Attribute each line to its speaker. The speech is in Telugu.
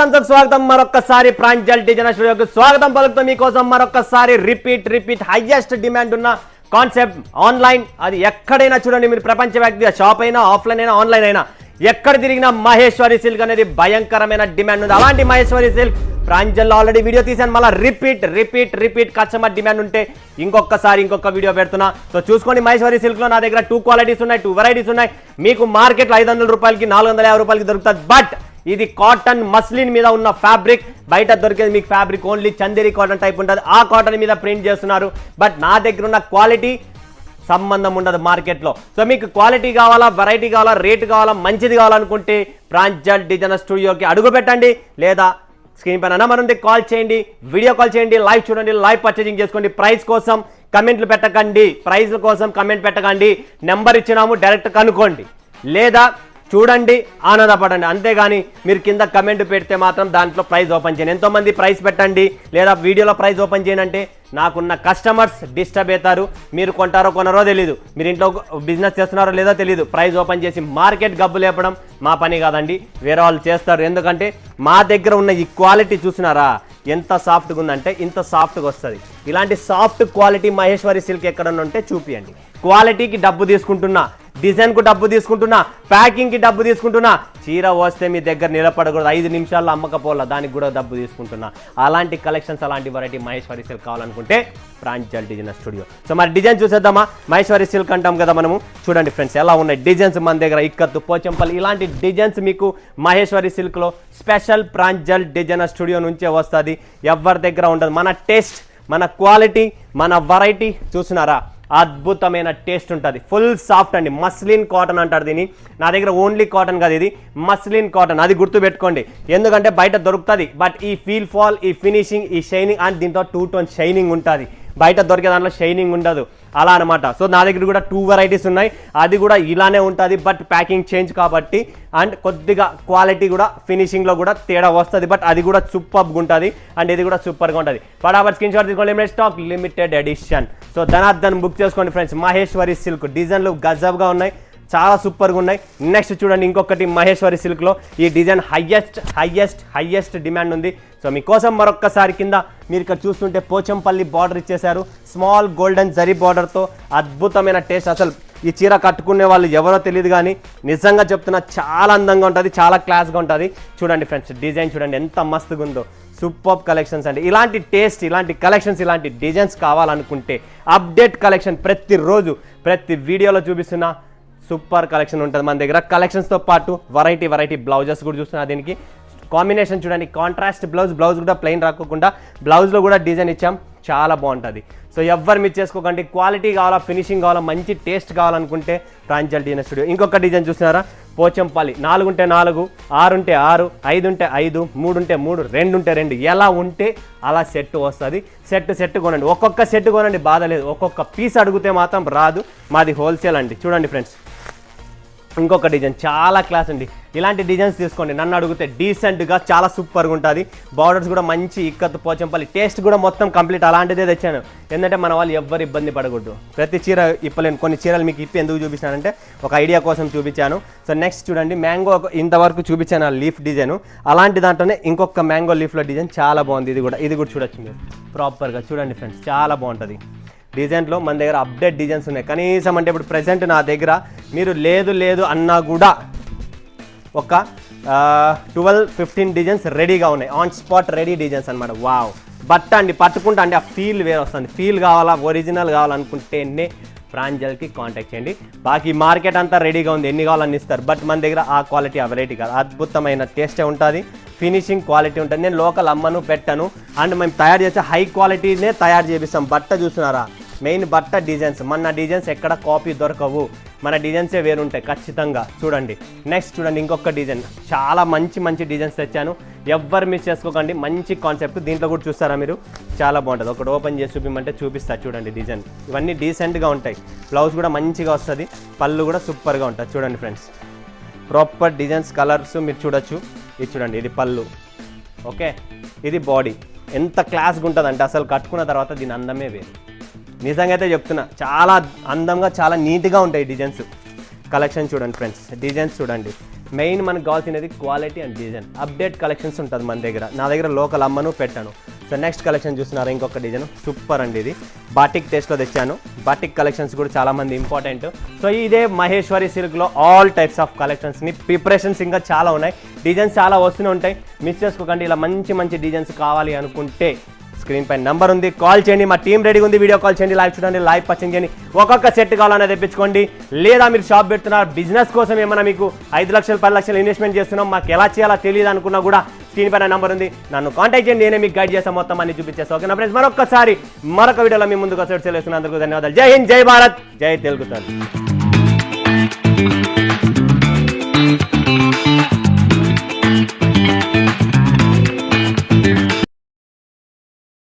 Speaker 1: ఫ్యాన్స్ స్వాగతం మరొకసారి ప్రాంజల్ డిజైనర్ స్టూడియోకి స్వాగతం పలుకుతాం మీకోసం మరొకసారి రిపీట్ హైయెస్ట్ డిమాండ్ ఉన్న కాన్సెప్ట్ ఆన్లైన్ అది ఎక్కడైనా చూడండి మీరు ప్రపంచవ్యాప్తంగా షాప్ అయినా ఆఫ్లైన్ అయినా ఆన్లైన్ అయినా ఎక్కడ తిరిగినా మహేశ్వరి సిల్క్ అనేది భయంకరమైన డిమాండ్ ఉంది. అలాంటి మహేశ్వరి సిల్క్ ప్రాంజల్లో ఆల్రెడీ వీడియో తీసాను, మళ్ళీ రిపీట్ కస్టమర్ డిమాండ్ ఉంటే ఇంకొక వీడియో పెడుతున్నా. సో చూసుకోండి, మహేశ్వరి సిల్క్లో నా దగ్గర 2 క్వాలిటీస్ ఉన్నాయి, 2 వెరైటీస్ ఉన్నాయి. మీకు మార్కెట్లో 500 రూపాయలకి 450 రూపాయలకి దొరుకుతుంది. బట్ ఇది కాటన్ మస్లిన్ మీద ఉన్న ఫ్యాబ్రిక్, బయట దొరికేది మీకు fabric only Chanderi cotton type ఉంటుంది. ఆ కాటన్ మీద ప్రింట్ చేస్తున్నారు. బట్ నా దగ్గర ఉన్న క్వాలిటీ సంబంధం ఉండదు మార్కెట్లో. సో మీకు క్వాలిటీ కావాలా, వెరైటీ కావాలా, రేట్ కావాలా, మంచిది కావాలనుకుంటే ప్రాంజల్ డిజైనర్ స్టూడియోకి అడుగు పెట్టండి, లేదా స్క్రీన్ పైన నెంబర్ ఉంది, కాల్ చేయండి, వీడియో కాల్ చేయండి, లైవ్ చూడండి, లైవ్ పర్చేజింగ్ చేసుకోండి. ప్రైస్ కోసం కమెంట్లు పెట్టకండి, ప్రైస్ కోసం కమెంట్ పెట్టకండి. నెంబర్ ఇచ్చినాము, డైరెక్ట్ కనుక్కోండి, లేదా చూడండి ఆనందపడండి. అంతేగాని మీరు కింద కమెంట్ పెడితే మాత్రం దాంట్లో ప్రైస్ ఓపెన్ చేయండి. ఎంతోమంది ప్రైస్ పెట్టండి లేదా వీడియోలో ప్రైస్ ఓపెన్ చేయండి అంటే నాకున్న కస్టమర్స్ డిస్టర్బ్ అవుతారు. మీరు కొంటారో కొనరో తెలీదు, మీరు ఇంట్లో బిజినెస్ చేస్తున్నారో లేదో తెలీదు. ప్రైస్ ఓపెన్ చేసి మార్కెట్ గబ్బు లేపడం మా పని కాదండి, వేరే వాళ్ళు చేస్తారు. ఎందుకంటే మా దగ్గర ఉన్న ఈ క్వాలిటీ చూసినారా ఎంత సాఫ్ట్గా ఉందంటే ఇంత సాఫ్ట్గా వస్తుంది. ఇలాంటి సాఫ్ట్ క్వాలిటీ మహేశ్వరి సిల్క్ ఎక్కడన్నా ఉంటే చూపియండి. క్వాలిటీకి డబ్బు తీసుకుంటున్నా, డిజైన్కు డబ్బు తీసుకుంటున్నా, ప్యాకింగ్కి డబ్బు తీసుకుంటున్నా. చీర వస్తే మీ దగ్గర నిలబడకూడదు, 5 నిమిషాల్లో అమ్మకపోలా, దానికి కూడా డబ్బు తీసుకుంటున్నా. అలాంటి కలెక్షన్స్, అలాంటి వెరైటీ మహేశ్వరి సిల్క్ కావాలనుకుంటే ప్రాంజల్ డిజైనర్ స్టూడియో. సో మరి డిజైన్ చూసేద్దామా? మహేశ్వరి సిల్క్ అంటాం కదా మనము. చూడండి ఫ్రెండ్స్ ఎలా ఉన్నాయి డిజైన్స్ మన దగ్గర. ఇక్కత్తు, పోచంపల్లి ఇలాంటి డిజైన్స్ మీకు మహేశ్వరి సిల్క్లో స్పెషల్ ప్రాంజల్ డిజైనర్ స్టూడియో నుంచే వస్తుంది. ఎవరి దగ్గర ఉండదు. మన టేస్ట్, మన క్వాలిటీ, మన వెరైటీ చూసినారా అద్భుతమైన టేస్ట్ ఉంటుంది. ఫుల్ సాఫ్ట్ అండి, మస్లిన్ కాటన్ అంటారు దీన్ని. నా దగ్గర ఓన్లీ కాటన్ కాదు, ఇది మస్లిన్ కాటన్, అది గుర్తుపెట్టుకోండి. ఎందుకంటే బయట దొరుకుతుంది, బట్ ఈ ఫీల్ ఫాల్, ఈ ఫినిషింగ్, ఈ షైనింగ్ అండ్ దీంతో 2 టోన్ షైనింగ్ ఉంటుంది. బయట దొరికే దాంట్లో షైనింగ్ ఉండదు, అలా అనమాట. సో నా దగ్గర కూడా 2 వెరైటీస్ ఉన్నాయి, అది కూడా ఇలానే ఉంటుంది. బట్ ప్యాకింగ్ చేంజ్ కాబట్టి అండ్ కొద్దిగా క్వాలిటీ కూడా ఫినిషింగ్లో కూడా తేడా వస్తుంది. బట్ అది కూడా సూపర్గా ఉంటుంది అండ్ ఇది కూడా సూపర్గా ఉంటుంది. ఫటాఫట్ స్క్రీన్ షాట్ తీసుకోండి. Limited stock, limited edition. So Dhanardhan book చేసుకోండి ఫ్రెండ్స్. మహేశ్వరి సిల్క్ డిజైన్లు గజబ్గా ఉన్నాయి, చాలా సూపర్గా ఉన్నాయి. నెక్స్ట్ చూడండి ఇంకొకటి మహేశ్వరి సిల్క్లో ఈ డిజైన్ హైయెస్ట్ డిమాండ్ ఉంది. సో మీకోసం మరొక్కసారి కింద మీరు ఇక్కడ చూస్తుంటే పోచంపల్లి బార్డర్ ఇచ్చేశారు, స్మాల్ గోల్డెన్ జరీ బార్డర్తో. అద్భుతమైన టేస్ట్. అసలు ఈ చీర కట్టుకునే వాళ్ళు ఎవరో తెలియదు, కానీ నిజంగా చెప్తున్నా చాలా అందంగా ఉంటుంది, చాలా క్లాస్గా ఉంటుంది. చూడండి ఫ్రెండ్స్ డిజైన్ చూడండి ఎంత మస్తుగా ఉందో. సూపర్ కలెక్షన్స్ అండి. ఇలాంటి టేస్ట్, ఇలాంటి కలెక్షన్స్, ఇలాంటి డిజైన్స్ కావాలనుకుంటే అప్డేట్ కలెక్షన్ ప్రతిరోజు ప్రతి వీడియోలో చూపిస్తున్నా. సూపర్ కలెక్షన్ ఉంటుంది మన దగ్గర. కలెక్షన్స్తో పాటు వెరైటీ బ్లౌజెస్ కూడా చూస్తున్నా. దీనికి కాంబినేషన్ చూడండి, కాంట్రాస్ట్ బ్లౌజ్ కూడా ప్లెయిన్ రాకోకుండా బ్లౌజ్లో కూడా డిజైన్ ఇచ్చాం, చాలా బాగుంటుంది. సో ఎవ్వరు మిస్ చేసుకోకండి. క్వాలిటీ కావాలా, ఫినిషింగ్ కావాలా, మంచి టేస్ట్ కావాలనుకుంటే ప్రాంజల్ డిజైనర్ స్టూడియో. ఇంకొక డిజైన్ చూస్తున్నారా, పోచంపల్లి 4 ఉంటే 4, 6 ఉంటే 6, 5 ఉంటే 5, 3 ఉంటే 3, 2 ఉంటే 2, ఎలా ఉంటే అలా సెట్ వస్తుంది. సెట్ కొనండి, ఒక్కొక్క సెట్ కొనండి, బాధ లేదు. ఒక్కొక్క పీస్ అడిగితే మాత్రం రాదు, మాది హోల్సేల్ అండి. చూడండి ఫ్రెండ్స్ ఇంకొక డిజైన్ చాలా క్లాస్ అండి. ఇలాంటి డిజైన్స్ తీసుకోండి, నన్ను అడిగితే డీసెంట్గా చాలా సూపర్గా ఉంటుంది. బార్డర్స్ కూడా మంచి ఇక్కత్తు పోచంపల్లి, టేస్ట్ కూడా మొత్తం కంప్లీట్ అలాంటిదే తెచ్చాను. ఎందుకంటే మన వాళ్ళు ఎవ్వరు ఇబ్బంది పడకూడదు. ప్రతి చీర ఇప్పలేను, కొన్ని చీరలు మీకు ఇప్పి ఎందుకు చూపించానంటే ఒక ఐడియా కోసం చూపించాను. సో నెక్స్ట్ చూడండి మ్యాంగో, ఇంతవరకు చూపించాను ఆ లీఫ్ డిజైన్, అలాంటి దాంట్లోనే ఇంకొక మ్యాంగో లీఫ్లో డిజైన్ చాలా బాగుంది. ఇది కూడా చూడొచ్చు మీరు ప్రాపర్గా. చూడండి ఫ్రెండ్స్ చాలా బాగుంటుంది. డిజైన్లో మన దగ్గర అప్డేట్ డిజైన్స్ ఉన్నాయి. కనీసం అంటే ఇప్పుడు ప్రెసెంట్ నా దగ్గర మీరు లేదు అన్నా కూడా ఒక 12-15 డిజైన్స్ రెడీగా ఉన్నాయి. ఆన్ స్పాట్ రెడీ డిజైన్స్ అనమాట. వావ్, బట్ట అండి, పట్టుకుంటా అంటే ఆ ఫీల్ వేరే వస్తుంది. ఫీల్ కావాలా, ఒరిజినల్ కావాలనుకుంటేనే ప్రాంజల్కి కాంటాక్ట్ చేయండి. బాకీ మార్కెట్ అంతా రెడీగా ఉంది, ఎన్ని కావాలని ఇస్తారు. బట్ మన దగ్గర ఆ క్వాలిటీ, ఆ వెరైటీ కాదు, అద్భుతమైన టేస్టే ఉంటుంది, ఫినిషింగ్ క్వాలిటీ ఉంటుంది. నేను లోకల్ అమ్మను పెట్టను అండ్ మేము తయారు చేసే హై క్వాలిటీనే తయారు చేపిస్తాం. బట్ట చూస్తున్నారా, మెయిన్ బట్ట డిజైన్స్, మన డిజైన్స్ ఎక్కడ కాపీ దొరకవు, మన డిజైన్సే వేరుంటాయి ఖచ్చితంగా. చూడండి నెక్స్ట్ చూడండి ఇంకొక డిజైన్, చాలా మంచి డిజైన్స్ తెచ్చాను, ఎవ్వరు మిస్ చేసుకోకండి. మంచి కాన్సెప్ట్. దీంట్లో కూడా చూస్తారా మీరు, చాలా బాగుంటుంది. ఒకటి ఓపెన్ చేసి చూపిమంటే చూపిస్తా. చూడండి డిజైన్ ఇవన్నీ డీసెంట్గా ఉంటాయి. బ్లౌజ్ కూడా మంచిగా వస్తుంది, పళ్ళు కూడా సూపర్గా ఉంటుంది. చూడండి ఫ్రెండ్స్ ప్రాపర్ డిజైన్స్, కలర్స్ మీరు చూడొచ్చు. ఇది చూడండి, ఇది పళ్ళు, ఓకే, ఇది బాడీ. ఎంత క్లాస్గా ఉంటుంది అంటే అసలు కట్టుకున్న తర్వాత దీని అందమే వేరు. నిజంగా అయితే చెప్తున్నా, చాలా అందంగా చాలా నీట్గా ఉంటాయి డిజైన్స్. కలెక్షన్ చూడండి ఫ్రెండ్స్, డిజైన్స్ చూడండి, మెయిన్ మనకు కావాల్సినది quality and design. Update collections ఉంటుంది మన దగ్గర. నా దగ్గర లోకల్ అమ్మను పెట్టాను. సో నెక్స్ట్ కలెక్షన్ చూస్తున్నారు, ఇంకొక డిజైన్ సూపర్ అండి. ఇది బాటిక్ టేస్ట్లో తెచ్చాను. బాటిక్ కలెక్షన్స్ కూడా చాలామంది ఇంపార్టెంట్. సో ఇదే మహేశ్వరి సిల్క్లో ఆల్ టైప్స్ ఆఫ్ కలెక్షన్స్ని ప్రిపరేషన్స్ ఇంకా చాలా ఉన్నాయి. డిజైన్స్ చాలా వస్తూనే ఉంటాయి, మిస్ చేసుకోకండి. ఇలా మంచి మంచి డిజైన్స్ కావాలి అనుకుంటే స్క్రీన్ పైన నెంబర్ ఉంది, కాల్ చేయండి. మా టీం రెడీగా ఉంది, వీడియో కాల్ చేయండి, లైవ్ చూడండి, లైవ్ పర్చేజ్ చేయండి. ఒక్కొక్క సెట్ కావాలనేది తెప్పించుకోండి. లేదా మీరు షాప్ పెడుతున్నారు, బిజినెస్ కోసం ఏమైనా మీకు 5 లక్షలు 10 లక్షలు ఇన్వెస్ట్మెంట్ చేస్తున్నాం, మాకు ఎలా చేయాలో తెలియదు అనుకున్నా కూడా స్క్రీన్ పైన నెంబర్ ఉంది, నన్ను కాంటాక్ట్ చేయండి. నేనే మీకు గైడ్ చేస్తాను, మొత్తం అన్ని చూపించేస్తాను. ఓకేనా ఫ్రెండ్స్, మరొకసారి మరొక వీడియోలో మీ ముందుకు వచ్చి అందరికీ ధన్యవాదాలు. జై హింద్, జై భారత్, జై తెలుగు.